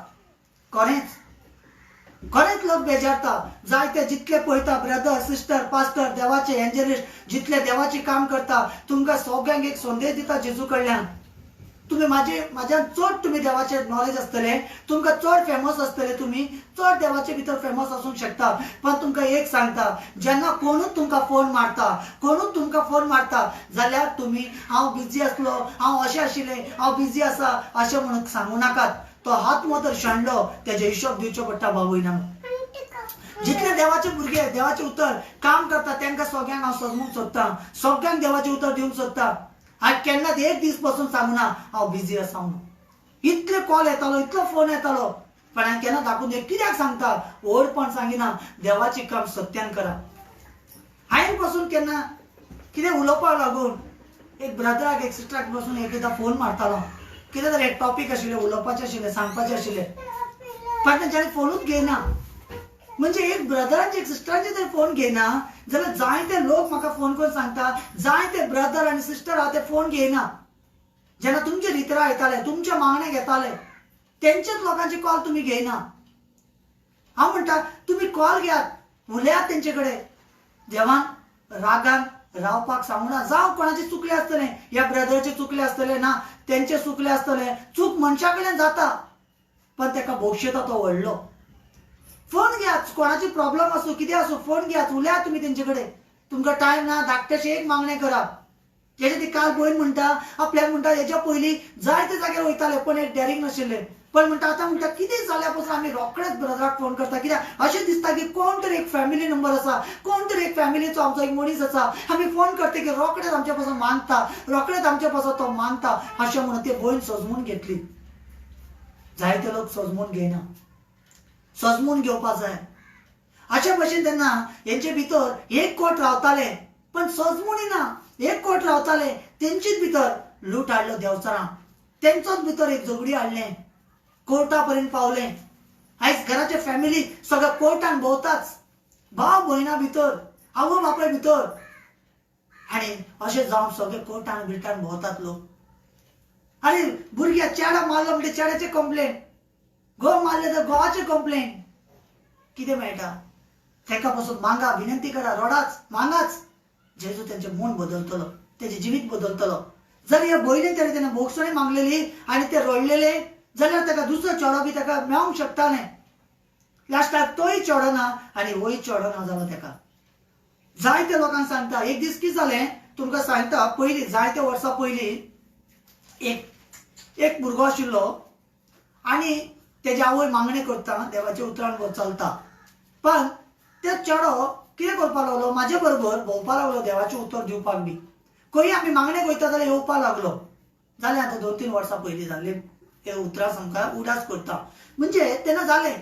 खरेंच लोक बेजारता. जायते जितले पळयता ब्रदर, सिस्टर, पास्टर, देवाचे एंजलिस्ट जितले देवाची काम करता, तुमकां सगळ्यांक एक संदेश दिता जेजू कडल्यान. तुम्ही माझ्यान चड तुम्ही देवाचे नॉलेज आसतले, तुमकां चड फेमस आसतले, तुम्ही चड देवाचे भितर फेमस आसूंक शकता. पण तुमकां एक सांगता, जेन्ना कोणूच तुमकां फोन मारता जाल्यार तुमी हांव बिजी आसलो, हांव अशें आशिल्लें, हांव बिजी आसा अशें म्हणून सांगू नाकात. तो हात तर शेणलो, तेजे हिशोब दिवचो पडटा बाबूयना. जितले देवाचे भुरगे देवाचे उतर काम करता तांकां सगळ्यांक हांव समजूंक सोदतां, सगळ्यांक देवाचे उतर दिवंक सोदतां. आज केन्नाच एक दीस पासून सांगू ना हांव बिजी आसा म्हणून. इतले कॉल येतालो, इतलो फोन येतालो, पण हांवें केन्ना दाखोवन दिलें. कित्याक सांगता, ओडपण सांगिना, देवाची काम सत्यान करा. हांवें पासून केन्ना कितें उलोवपाक लागून एक ब्रदराक एक सिस्टराक पासून एकदां फोन मारतालो, कितें तरी एक टॉपीक आशिल्लें, उलोवपाचें आशिल्लें, सांगपाचें आशिल्लें. पण तेंच्यांनी फोनूच घेयना. म्हणजे एक ब्रदरांचे एक सिस्टरांचे जर फोन घेयना जाल्यार जायते लोक म्हाका फोन करून सांगता जायते ब्रदर आनी सिस्टर आहा ते फोन घेयना. जेन्ना तुमचे रितरा येताले तुमचे मागणे घेताले तेंचेच लोकांचे कॉल तुम्ही घेयना. हांव म्हणटा तुम्ही कॉल घेयात, उलयात तेंचे कडेन. देवान रागान रावपाक सांगूना. जावं कोणाचे चुकले आसतले, ह्या ब्रदरचे चुकले आसतले ना तेंचे चुकले आसतले. चूक मनशा कडेन जाता पण तेका भोग येता तो व्हडलो. फोन घेयात, कोणाची प्रॉब्लेम असो कितें असो फोन घेयात, उलयात तुम्ही तेंचे कडेन. तुमकां टायम ना धाकटेशे एक मागणे करा. तेजे ती काल भयण म्हणटा आपल्याक म्हणटा हेच्या पयलीं जायते जाग्यार वयताले पण एक डॅरिंग नाशिल्ले. पण म्हणटा आतां म्हणटा कितें जाल्या पासून आमी रोखडेच ब्रदराक फोन करता. कित्याक अशें दिसता की कोण तरी एक फॅमिली नंबर आसा, कोण तरी एक फॅमिलीचो आमचो एक मनीस आसा. आमी फोन करता की रोखडेच आमच्या पासून मागता, रोखडेच आमच्या पासून तो मागता अशें म्हणून ती भयण सजमून घेतली. जायते लोक सजमून घेयना. सजमून घेवपा जाय. अशा भशेन तेन्ना हेंचे भितर एक कोट रावताले पण सजमून ना. एक कोट रावताले तेंचीच भितर लूट हाडलो देंवचारां. तेंचोच भितर एक झगडी हाडलें, कोर्टा पर्यंत पावलें. आयज घराचे फॅमिली सगळे कोर्टान भोंवताच, भाव भयणा भितर, आवय बापाय भितर. आनी अशें जावन सगळे कोर्टान बिर्टान भोंवतात लोक. आनी भुरग्या चेडो मारलो म्हणजे चेड्याचे कंप्लेंट, घोव मारले तर घोवाचे कंप्लेंट. कितें मेळटा? तेका पासून मागा, विनंती करा, रडाच, मागाच. जेजू तेंचे मन बदलतलो, तेजे जिवीत बदलतलो. जर ह्या भयणीन तेणें भोगसणी मागलेली आनी ते रडलेले जाल्यार तेका दुसरो चेडो बी तेका मेळोंक शकतालें. लास्टाक तोय चेडो ना आनी होय चेडो ना जालो तेका. जायते लोकांक सांगता एक दीस कितें जालें तुमकां सांगता. पयलीं जायते वर्सां पयलीं एक भुरगो आशिल्लो आनी तेजी आवय मागणी करता, देवाच्या उतरान चलता. पण ते चेडो कितें करपाक लागलो, म्हाजे बरोबर भोंवपाक लागलो देवाचें उतर दिवपाक बी. खंय आमी मागणेक वयता जाल्यार येवपाक लागलो. जालें आतां 2-3 वर्सां पयलीं जाल्लें. हे उतरां आमकां उडास करता. म्हणजे तेन्ना जालें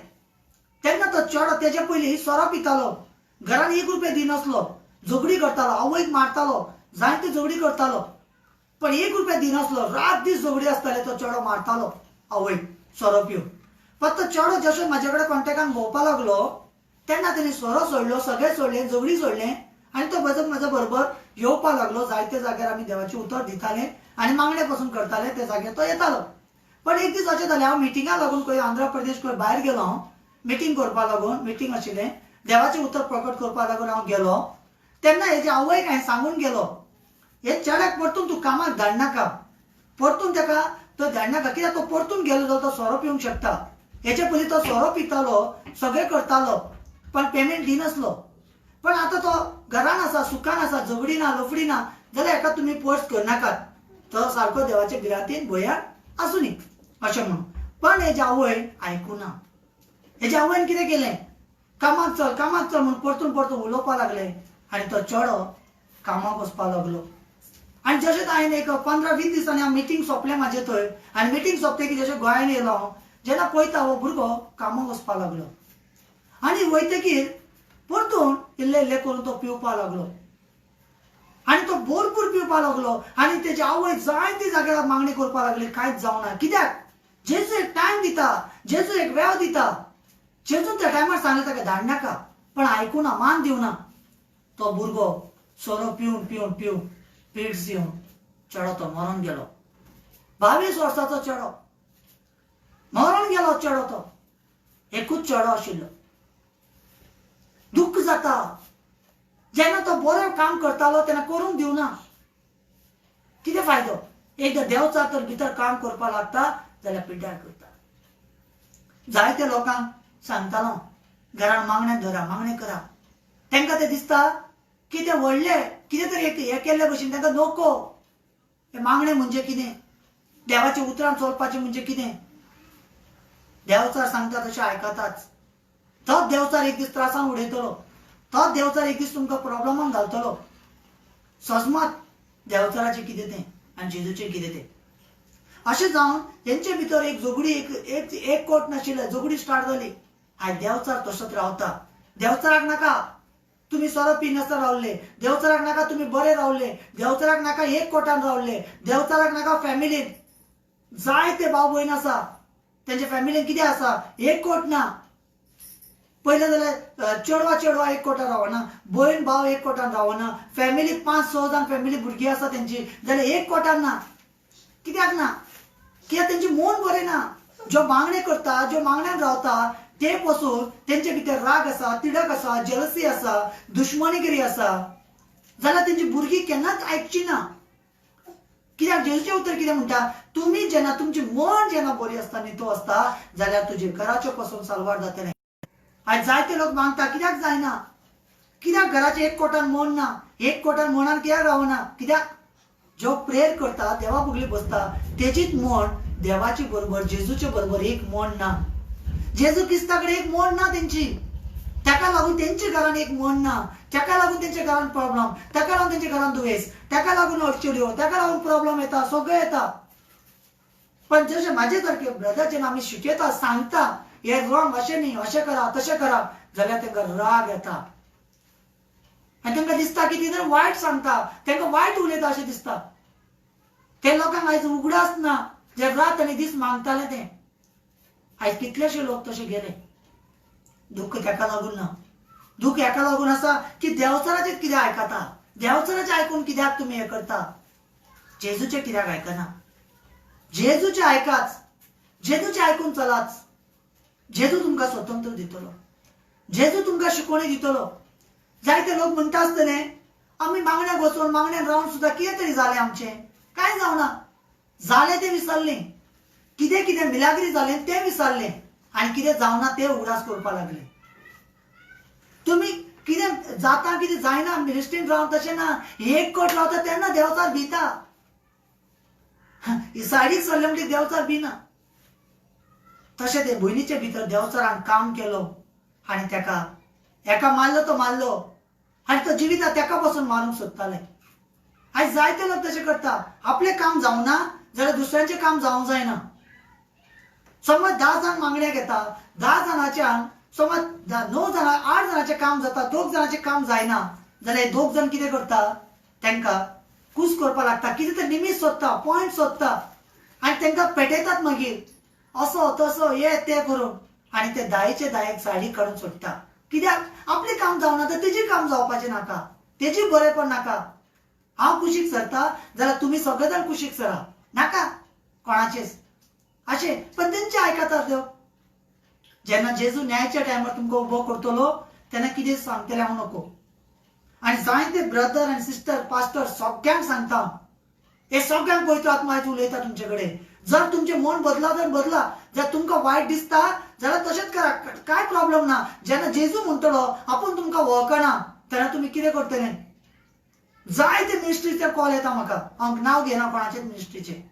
तेन्ना तो चेडो तेजे पयलीं सोरो पितालो, घरान 1 रुपया दिनासलो, झगडी करतालो, आवयक मारतालो, जायते झगडी करतालो. पण 1 रुपया दिनासलो, रात दीस झगडी आसताले. तो चेडो मारतालो आवयक सोरो पिवन. पण तो चेडो जसो म्हाजे कडेन कॉन्टेक्टान भोंवपाक लागलो तेन्ना तेणी सोरो सोडलो, सगळें सोडलें, झगडी सोडलें आनी तो म्हाज्या बरोबर येवपाक लागलो. जायते जाग्यार आमी देवाचें उतर दिताले आनी मागणे पासून करताले, ते जाग्यार तो येतालो. पण एक दीस अशें जालें हांव मिटिंगाक लागून खंय आंध्र प्रदेश खंय भायर गेलो. हांव मिटींग करपाक लागून, मिटींग आशिल्लें, देवाचें उतर प्रकट करपाक लागून हांव गेलो. तेन्ना हेजे आवयक हांवें सांगून गेलो हे चेड्याक परतून तूं कामाक धाडनाका, परतून तेका तो धाडनाका. कित्याक तो परतून गेलो जाल्यार तो सोरो पिवंक शकता. हेचे पयलीं तो सोरो पितालो, सगळें करतालो पण पेमेंट दिनासलो. पण आतां तो घरान आसा, सुखान आसा, झगडी ना, लफडी ना जाल्यार हेका तुमी फोर्स करनाकात. तो सारको देवाच्या भिरांतीन भंयान आसुनी अशें म्हणून. पण हेजे आवय आयकुना. हेजे आवयन कितें केलें, कामाक चल म्हणून परतून उलोवपाक लागलें आनी तो चेडो कामाक वचपाक लागलो. आनी जशें हांवें एक 15-20 दिसांनी हांव मिटींग सोंपलें म्हाजें थंय. आनी मिटींग सोंपतकीर जशें गोंयांत येयलो हांव, जेन्ना पळयता हो भुरगो कामाक वचपाक लागलो आनी वयतकीर परतून इल्लें इल्लें करून तो पिवपाक लागलो आनी तो भरपूर पिवपाक लागलो. आनी तेजी आवय जायते जाग्यार मागणी करपाक लागली, कांयच जावना. कित्याक? जेजू एक टायम दिता, जेजू एक वेळ दिता. जेजून त्या टायमार सांगलें ताका धाडनाका, पण आयकुना, मान दिवना. तो भुरगो सोरो पिवन पिड्स येवन चेडो तो मरोन गेलो. 22 वर्साचो चेडो मरोन गेलो. चेडो तो एकूच चेडो आशिल्लो. दुख्ख जाता. जेन्ना तो बरें काम करतालो तेन्ना करूंक दिवना. कितें फायदो? एकदां देवचा तर भितर काम करपाक लागता जाल्यार पिड्ड्यार करता. जायते लोकांक सांगतालो घरान मागणे धरा, मागणे करा. तांकां तें दिसता की तें व्हडलें कितें तरी हें केल्ले भशेन तांकां नोको. हे मागणे म्हणजे कितें? देवाच्या उतरान चलपाचें म्हणजे कितें? देवचार सांगता तशें आयकताच. तोच देवचार एक दीस त्रासान उडयतलो. तोच देवचार एक दीस तुमकां प्रॉब्लमान घालतलो. सजमात देवचाराचें कितें तें आनी जेजूचें कितें तें. अशें जावन तेंचे भितर एक झगडी, एक कोट नाशिल्ले, झगडी स्टार्ट जाली. आयज देवचार तसोच रावता. देवचाराक नाका तुम्ही सोरो पिनासतना रावले, देवचाराक नाका तुम्ही बरे रावले, देवचाराक नाका एक कोटान रावले, देवचाराक नाका फॅमिलीन. जायते भाव भयण आसा त्यांच्या फॅमिलीन कितें आसा एकवट ना. पयलें जाल्यार चेडवा एक कोटान रावना, भयण भाव एक कोटान रावना, फॅमिली 5-6 जाण फॅमिली भुरगीं आसा तेंची जाल्यार एक कोटान ना. कित्याक ना? कित्याक तेंची मन बरें ना. ज्यो मागणे करता, ज्यो मागण्यान रावता ते पासून तेंचे भितर राग आसा, तिडक आसा, जेलसी आसा, दुश्मनीगिरी आसा, जाल्यार तेंची भुरगीं केन्नाच आयकची ना. कित्याक जेजूचें उतर कितें म्हणटा, तुमी जेन्ना तुमची मन जेन्ना बरी आसता, नितो आसता, जाल्यार तुजे घराच्यो पासून साल्वार जातलें. आज जायते लोक मागता, कित्याक जायना? कित्याक घराचे एक कोटान मन ना? एक कोटान मनान कित्याक रावना? कित्याक जो प्रेयर करता, देवा फुगली बसता, तेजीच मन देवाची बरोबर, जेजूचे बरोबर एक मन ना. जेजू क्रिस्ता कडेन एक मन ना तेंची. ताका लागून तेंच्या घरान एक मन ना. ताका लागून तेंच्या घरान प्रॉब्लेम, ताका लागून तेंच्या घरान दुयेंस, ताका लागून अडचण्यो, ताका लागून प्रॉब्लेम येता, सगळें येता. पण जशें म्हाजे सारके ब्रदर जेन्ना आमी शिकयता, सांगता, हे रॉंग, अशें न्ही, अशें करा, तशें करा, जाल्यार तांकां राग येता. आनी तांकां दिसता की कितें वायट सांगता, तांकां वायट उलयता अशें दिसता. ते लोकांक आयज उगडास ना जे रात आनी दीस मागताले ते. आयज कितलेशे लोक तशे गेले. दुःख ताका लागून ना. दुःख हाका लागून आसा की देवचाराचें कितें आयकता. देवचाराचें आयकून कित्याक तुमी हें करता? जेजूचें कित्याक आयकना? जेजूचें आयकाच. जेजूचें आयकून चलाच. जेजू तुमकां स्वतंत्र दितलो. जेजू तुमकां शिकवणी दितलो. जायते लोक म्हणटा आसतले, आमी मागण्याक वचून मागण्यान रावन सुद्दां कितें तरी जालें आमचें. कांय जावना. जालें तें विसरलें. कितें कितें मिलाग्री जालें तें विसरलें. आनी कितें जावना तें उगडास करपाक लागलें. तुमी कितें जाता कितें जायना मिनिस्ट्रीन रावन तशें ना. एक कोट रावता तेन्ना देवचार भिता. सायडीक सरले म्हणटकीर देवचार भिना. तशें ते भयणीचे भितर देवचारान काम केलो आनी ताका एका मारलो तो मारलो आनी तो जिविता ताका पासून मारूंक सोदताले. आयज जायते लोक तशें करता. आपलें काम जावना जाल्यार दुसऱ्यांचें काम जावंक जायना. समज 10 जाण मागण्याक येता, 10 जाणांच्यान समज 9 जाणां 8 जाणांचें काम जाता, 2 जाणांचें काम जायना जाल्यार 2 जाण कितें करता, तांकां खूश करपाक लागता, कितें तरी निमीत सोदता, पॉयंट सोदता आनी तांकां पेटयतात मागीर असो तसो हे तें करून आनी ते 10चे 10 सायडीक काडून सोडटा. कित्याक आपलें काम जावना तर तेजें काम जावपाचें नाका, तेजी बरेंपण नाका. हांव कुशीक सरता जाल्यार तुमी सगळे जाण कुशीक सरा, नाका कोणाचेच अशें. पण तेंचे आयकता देव. जेन्ना जेजू न्यायाच्या टायमार तुमकां उबो करतलो तेन्ना कितें सांगतले हांव नको. आनी जायते ब्रदर आनी सिस्टर पास्टर सगळ्यांक सांगता, हे सगळ्यांक पवित्र आत्मा आयज उलयता तुमचे कडेन. जर तुमचें मन बदला तर बदला. जर तुमकां वायट दिसता जाल्यार तशेंच करा, कांय प्रॉब्लेम ना. जेन्ना जेजू म्हणटलो आपूण तुमकां वळखना तेन्ना तुमी कितें करतले? जायते मिनिस्ट्रीचे कॉल येता म्हाका. हांव नांव घेना कोणाचेच मिनिस्ट्रीचे.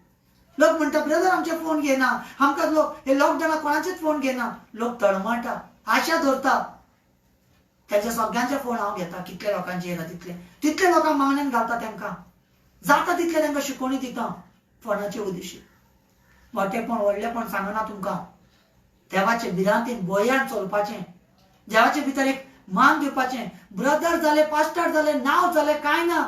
लोक म्हणटा ब्रदर आमचे फोन घेना, आमकां लोक हे लॉकडावनाक कोणाचेच फोन घेना. लोक तळमळटा, आशा धरता. त्याच्या सगळ्यांचे फोन हांव घेता. कितले लोकांचे येता तितले लोकांक मागण्यान घालता. तांकां जाता तितले तांकां शिकवणी दिता फोनाचे उद्देशी. मोठेपण व्हडलेपण सांगना तुमकां. देवाचे भिरांतीन भयान चलपाचें. देवाचे भितर एक मान दिवपाचें. ब्रदर जाले, पास्टर जाले, नांव जाले, कांय ना.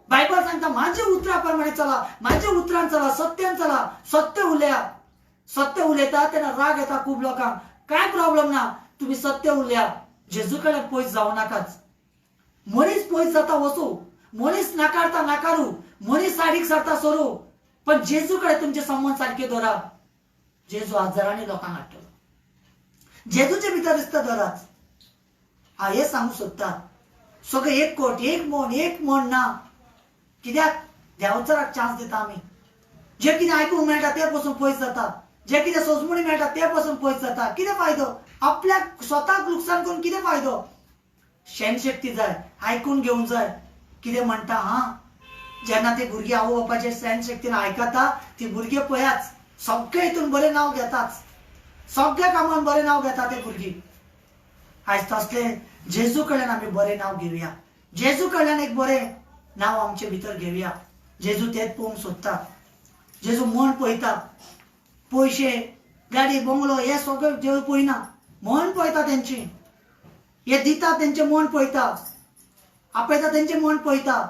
बायबल सांगता माझे उतरा प्रमाणे चला, माझे उतरान चला, सत्यान चला, सत्य उलया. सत्य उलयता तेन्ना राग येता खूब लोकांक. कांय प्रॉब्लेम ना, तुमी सत्य उलया. जेजू कडेन पयस जावं नाकाच. मनीस पयस जाता वचूं, मनीस नाकारता नाकारू, मनीस सायडीक सरता सरू, पण जेजू कडेन तुमचे संबंध सारके दवरा. जेजू हजारांनी लोकांक हाडटलो. जेजूचे भितर रिस्त धराच. हांव हें सांगूंक सोदता, सगळे एक कोट, एक मन ना. कित्याक देवचाराक चान्स दिता आमी. जे कितें आयकूंक मेळटा ते पासून पयस जाता. जे कितें सोजमणी मेळटा ते पासून पयस जाता. कितें फायदो? आपल्याक स्वताक लुकसाण करून कितें फायदो? शक्ती जाय, आयकून घेवंक जाय. कितें म्हणटा जेन्ना ती भुरगीं आवय बापाचे शक्तीन आयकता, ती भुरगीं पळयाच सगळे हितून बरें नांव घेताच. सगळ्या कामान बरें नांव घेता ते भुरगीं. आयज तसले जेजू कडल्यान आमी बरें नांव घेवया. जेजू कडल्यान एक बरें नांव आमचे भितर घेवया. जेजू तेच पळोवंक सोदता. जेजू मन पळयता. पयशे, गाडी, बंगलो हे सगळें जेजू पळयना. मन पळयता तेंची. हे दिता तेंचें मन पळयता. आपयता तेंचें मन पळयता.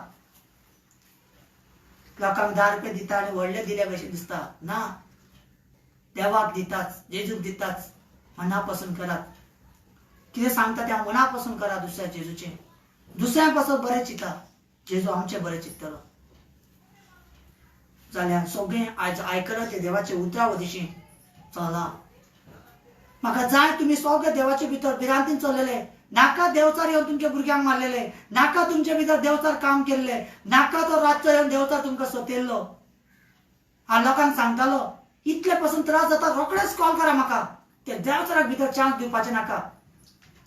लोकांक 10 रुपया दिता आनी व्हडले दिले कशें दिसता ना. देवाक दिताच, जेजूक दिताच, मनापासून करात. कितें सांगता त्या मनापासून करा दुसऱ्या जेजूचे. दुसऱ्यांक पासून बरें चिता, जेजू आमचे बरें चित्तलो. जाल्यार सगळें आज आयकलां ते देवाचे उतरा दिशी चला. म्हाका जाय तुम्ही सगळे देवाचे भितर भिरांतीन चललेले. नाका देवचार येवन तुमच्या भुरग्यांक मारलेले, नाका तुमच्या भितर देवचार काम केल्ले, नाका तो रातचो येवन देवचार तुमकां सोतेल्लो. हांव लोकांक सांगतालो इतले पासून त्रास जाता रोखडेच कॉल करा म्हाका. ते देवचाराक भितर चान्स दिवपाचे नाका.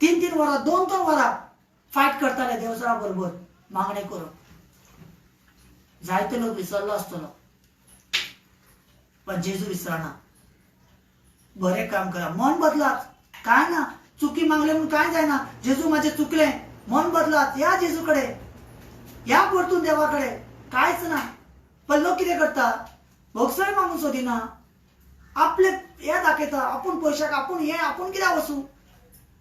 3-3 वरां 2-2 वरां फायट करताले देवचारा बरोबर मागणे करून. जायते लोक विसरलो आसतलो पण जेजू विसरना. बरे काम करा, मन बदलात, काय ना. चुकी मागले म्हणून काय जायना. जेजू माझे चुकले, मन बदलात, या जेजूकडे, या परतून देवाकडे, कायच ना. पण लोक कितें करता, भोगसय मागून सोदिना, आपले हे दाखयता, आपूण पयशाक आपूण हे आपूण कित्याक वचूं.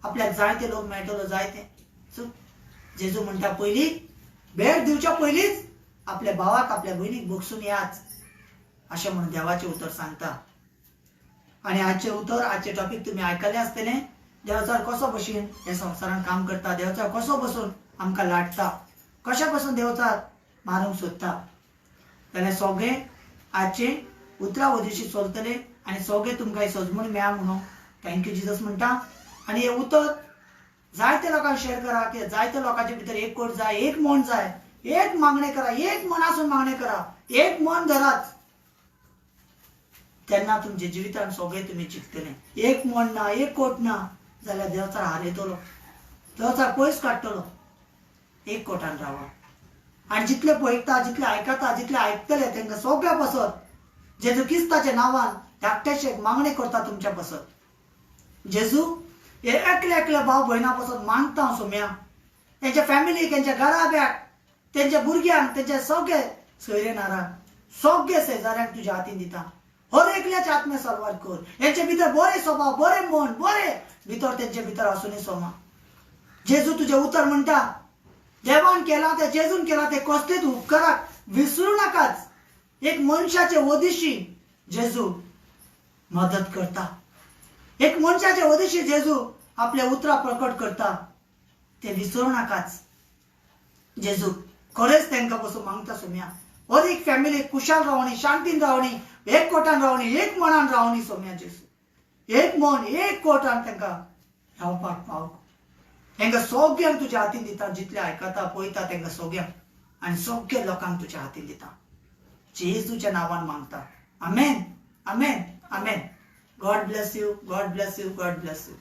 आपल्याक जाय ते लोक मेळटलो, जाय ते. जेजू म्हणटा पयली भेट दिवच्या पयलीच आपल्या भावाक आपल्या भयणीक भोगसून याच अशें म्हणून देवाचे उतर सांगता. आणि आजचे उतर, आजचे टॉपिक तुम्ही आयकले आसतले. देवचार कसो भशेन हे संवसारान काम करता, देवचार कसो बसून आमकां लाटता, कशा पासून देवचार मारूंक सोदता. जाल्यार सगळे आजचे उतरा वदिशी चलतले आनी सगळे तुमकां सजमून मेळा म्हणून थँक्यू जिजस म्हणटा. आणि हे उतर जायते लोकांक शेअर करा, की जायते लोकांचे भितर एक कोट जाय, एक मन जाय, एक मागणे करा, एक मनासून मागणे करा, एक मन धरात. तेन्ना तुमचे जिवितान सगळे तुम्ही जिखतले. एक मन ना, एक कोट ना जाल्यार देवचार हार येतलो, देवचार पयस काडटलो. एक कोटान रावा. आणि जितले पळयता, जितले आयकता, जितले आयकतले तांकां सगळ्या पासत जेजू क्रिस्ताच्या नांवान धाकटेशे मागणे करता तुमच्या पासत. जेजू हे एकले एकले भाव भयणा पासत मागता हांव सोम्या. तेंच्या फॅमिलीक, तेंच्या घराब्याक, तेंच्या भुरग्यांक, तेंचे सगळे सोयरेनारांक, सगळे शेजाऱ्यांक तुज्या हातीन दिता. हर एकल्याचे आत्मे सरवार कर. हेंचे भितर बरे स्वभाव, बरे मन, बरे भितर तेंचे भितर आसूनी सोमा. जेजू तुझे उतर म्हणटा देवान केला ते, जेजून केला ते कसलेच उपकाराक विसरू नाकाच. एक मनशाचे वदिशी जेजू मदत करता. एक मनशाचे वदिशी जेजू आपले उतरा प्रकट करता. ते विसरू नाकाच. जेजू खरेच तांकां पासून मागता सोम्या. हर एक फॅमिली कुशाल रावणी, शांतीन रावणी, एक कोटान रावणी, एक मनान रावणी सोम्या. जेजू एक मन, एक कोटान तांकां रावपाक पाव. तांकां सगळ्यांक तुज्या हातीन दिता. जितले आयकता पळयता तांकां सगळ्यांक आनी सगळे लोकांक तुज्या हातीन दिता. जेजूच्या नांवान मागता. Amen, amen, amen. God bless you, God bless you, God bless you.